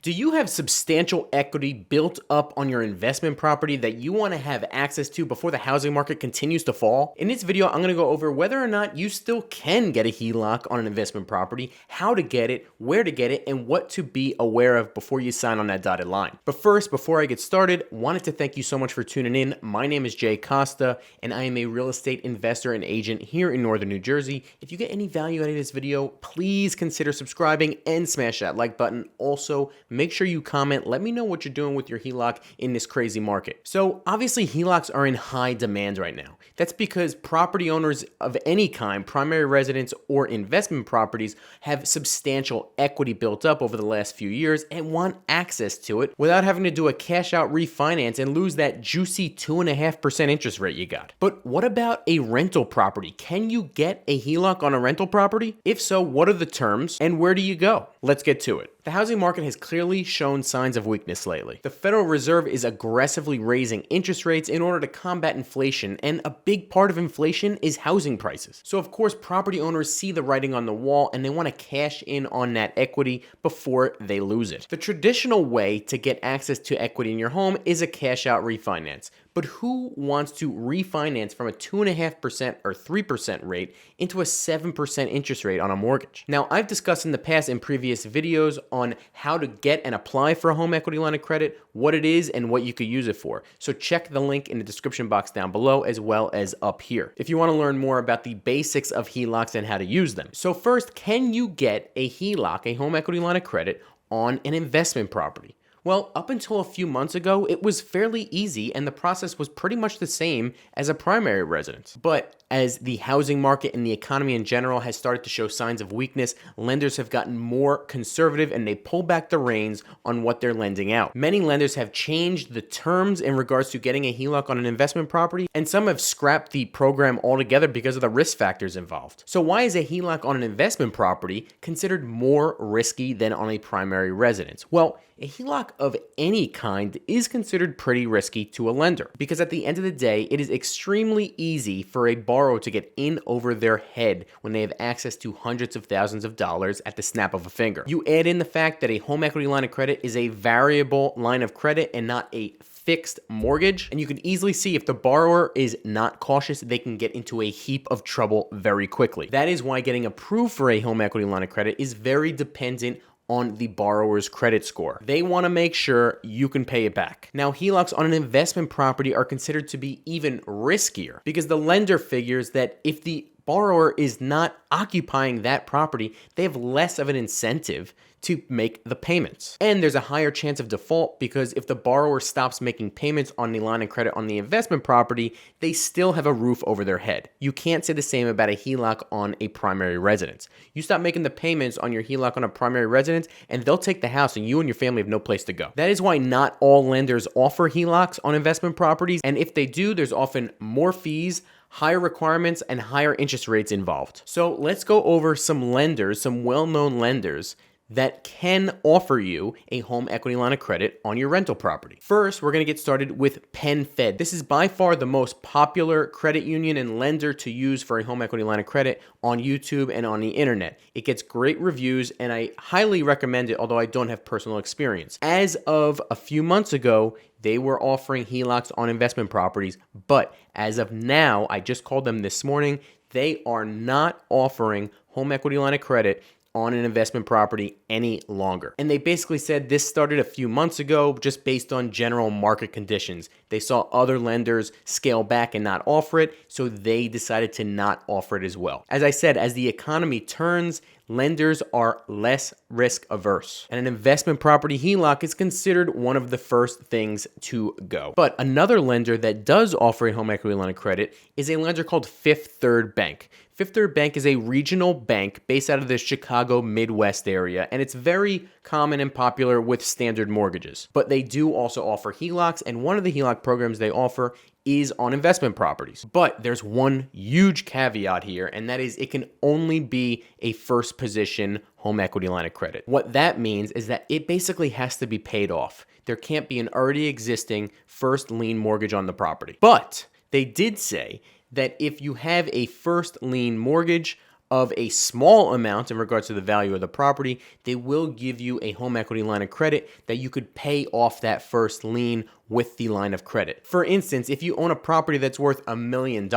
Do you have substantial equity built up on your investment property that you want to have access to before the housing market continues to fall? In this video, I'm going to go over whether or not you still can get a HELOC on an investment property, how to get it, where to get it, and what to be aware of before you sign on that dotted line. But first, before I get started, wanted to thank you so much for tuning in. My name is Jay Costa, and I am a real estate investor and agent here in Northern New Jersey. If you get any value out of this video, please consider subscribing and smash that like button. Also, make sure you comment. Let me know what you're doing with your HELOC in this crazy market. So obviously HELOCs are in high demand right now. That's because property owners of any kind, primary residence or investment properties, have substantial equity built up over the last few years and want access to it without having to do a cash out refinance and lose that juicy 2.5% interest rate you got. But what about a rental property? Can you get a HELOC on a rental property? If so, what are the terms and where do you go? Let's get to it. The housing market has clearly shown signs of weakness lately. The Federal Reserve is aggressively raising interest rates in order to combat inflation, and a big part of inflation is housing prices. So of course, property owners see the writing on the wall and they want to cash in on that equity before they lose it. The traditional way to get access to equity in your home is a cash out refinance. But who wants to refinance from a 2.5% or 3% rate into a 7% interest rate on a mortgage? Now, I've discussed in the past in previous videos on how to get and apply for a home equity line of credit, what it is, and what you could use it for. So check the link in the description box down below as well as up here if you want to learn more about the basics of HELOCs and how to use them. So first, can you get a HELOC, a home equity line of credit, on an investment property? Well, up until a few months ago, it was fairly easy and the process was pretty much the same as a primary residence. But as the housing market and the economy in general has started to show signs of weakness, lenders have gotten more conservative and they pull back the reins on what they're lending out. Many lenders have changed the terms in regards to getting a HELOC on an investment property, and some have scrapped the program altogether because of the risk factors involved. So why is a HELOC on an investment property considered more risky than on a primary residence? Well, a HELOC of any kind is considered pretty risky to a lender because at the end of the day, it is extremely easy for a borrower to get in over their head when they have access to hundreds of thousands of dollars at the snap of a finger. You add in the fact that a home equity line of credit is a variable line of credit and not a fixed mortgage, and you can easily see if the borrower is not cautious, they can get into a heap of trouble very quickly. That is why getting approved for a home equity line of credit is very dependent on the borrower's credit score. They want to make sure you can pay it back. Now, HELOCs on an investment property are considered to be even riskier because the lender figures that if the borrower is not occupying that property, they have less of an incentive to make the payments. And there's a higher chance of default because if the borrower stops making payments on the line of credit on the investment property, they still have a roof over their head. You can't say the same about a HELOC on a primary residence. You stop making the payments on your HELOC on a primary residence and they'll take the house and you and your family have no place to go. That is why not all lenders offer HELOCs on investment properties, and if they do, there's often more fees, higher requirements, and higher interest rates involved. So let's go over some lenders, some well-known lenders that can offer you a home equity line of credit on your rental property. First, we're going to get started with PenFed. This is by far the most popular credit union and lender to use for a home equity line of credit on YouTube and on the internet. It gets great reviews and I highly recommend it, although I don't have personal experience. As of a few months ago, they were offering HELOCs on investment properties, but as of now, I just called them this morning, they are not offering home equity line of credit on an investment property any longer. And they basically said this started a few months ago just based on general market conditions. They saw other lenders scale back and not offer it, so they decided to not offer it as well. As I said, as the economy turns, lenders are less risk averse. And an investment property HELOC is considered one of the first things to go. But another lender that does offer a home equity line of credit is a lender called Fifth Third Bank. Fifth Third Bank is a regional bank based out of the Chicago Midwest area, and it's very common and popular with standard mortgages. But they do also offer HELOCs, and one of the HELOC programs they offer is on investment properties. But there's one huge caveat here, and that is it can only be a first position home equity line of credit. What that means is that it basically has to be paid off. There can't be an already existing first lien mortgage on the property. But they did say that if you have a first lien mortgage of a small amount in regards to the value of the property, they will give you a home equity line of credit that you could pay off that first lien with the line of credit. For instance, if you own a property that's worth $1 million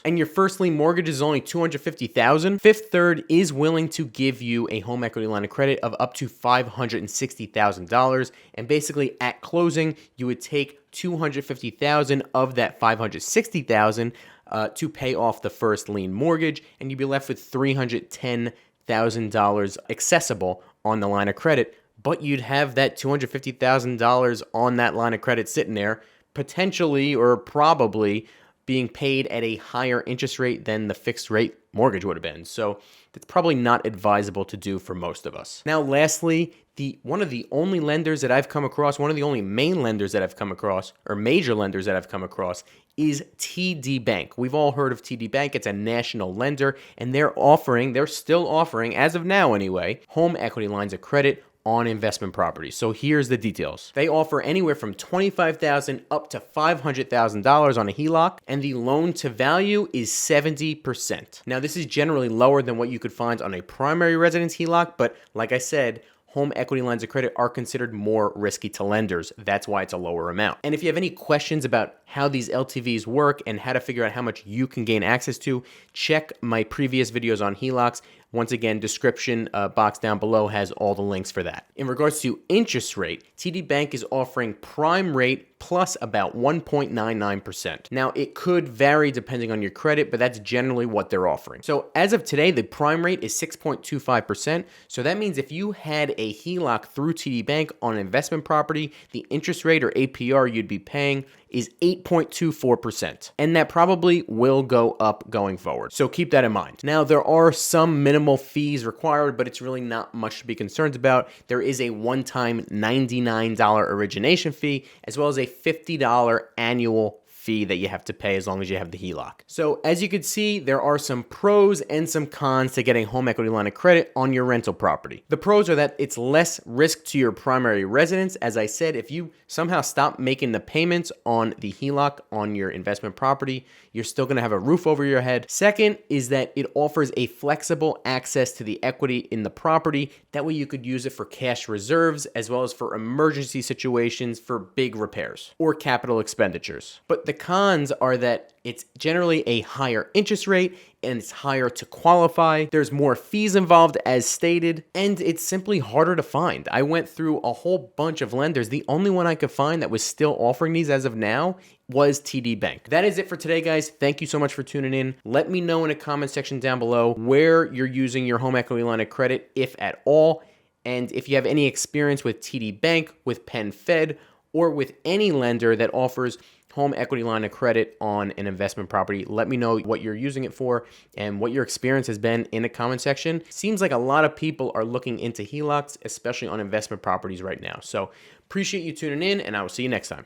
and your first lien mortgage is only $250,000, Fifth Third is willing to give you a home equity line of credit of up to $560,000. And basically at closing, you would take $250,000 of that $560,000 to pay off the first lien mortgage, and you'd be left with $310,000 accessible on the line of credit. But you'd have that $250,000 on that line of credit sitting there, potentially or probably being paid at a higher interest rate than the fixed rate mortgage would have been. So that's probably not advisable to do for most of us. Now, lastly, one of the only lenders that I've come across, one of the only main lenders that I've come across, or major lenders that I've come across, is TD Bank. We've all heard of TD Bank. It's a national lender, and they're still offering, as of now anyway, home equity lines of credit on investment properties. So here's the details. They offer anywhere from $25,000 up to $500,000 on a HELOC, and the loan to value is 70%. Now, this is generally lower than what you could find on a primary residence HELOC, but like I said, home equity lines of credit are considered more risky to lenders. That's why it's a lower amount. And if you have any questions about how these LTVs work and how to figure out how much you can gain access to, check my previous videos on HELOCs. Once again, description box down below has all the links for that. In regards to interest rate, TD Bank is offering prime rate plus about 1.99%. Now, it could vary depending on your credit, but that's generally what they're offering. So as of today, the prime rate is 6.25%. So that means if you had a HELOC through TD Bank on an investment property, the interest rate or APR you'd be paying is 8.24%. And that probably will go up going forward. So keep that in mind. Now, there are some minimal fees required, but it's really not much to be concerned about. There is a one-time $99 origination fee, as well as a $50 annual fee that you have to pay as long as you have the HELOC. So as you can see, there are some pros and some cons to getting home equity line of credit on your rental property. The pros are that it's less risk to your primary residence. As I said, if you somehow stop making the payments on the HELOC on your investment property, you're still going to have a roof over your head. Second is that it offers a flexible access to the equity in the property. That way you could use it for cash reserves as well as for emergency situations for big repairs or capital expenditures. But the cons are that it's generally a higher interest rate and it's higher to qualify. There's more fees involved as stated, and it's simply harder to find. I went through a whole bunch of lenders. The only one I could find that was still offering these as of now was TD Bank. That is it for today, guys. Thank you so much for tuning in. Let me know in the comment section down below where you're using your home equity line of credit, if at all. And if you have any experience with TD Bank, with PenFed, or with any lender that offers home equity line of credit on an investment property, let me know what you're using it for and what your experience has been in the comment section. Seems like a lot of people are looking into HELOCs, especially on investment properties right now. So appreciate you tuning in, and I will see you next time.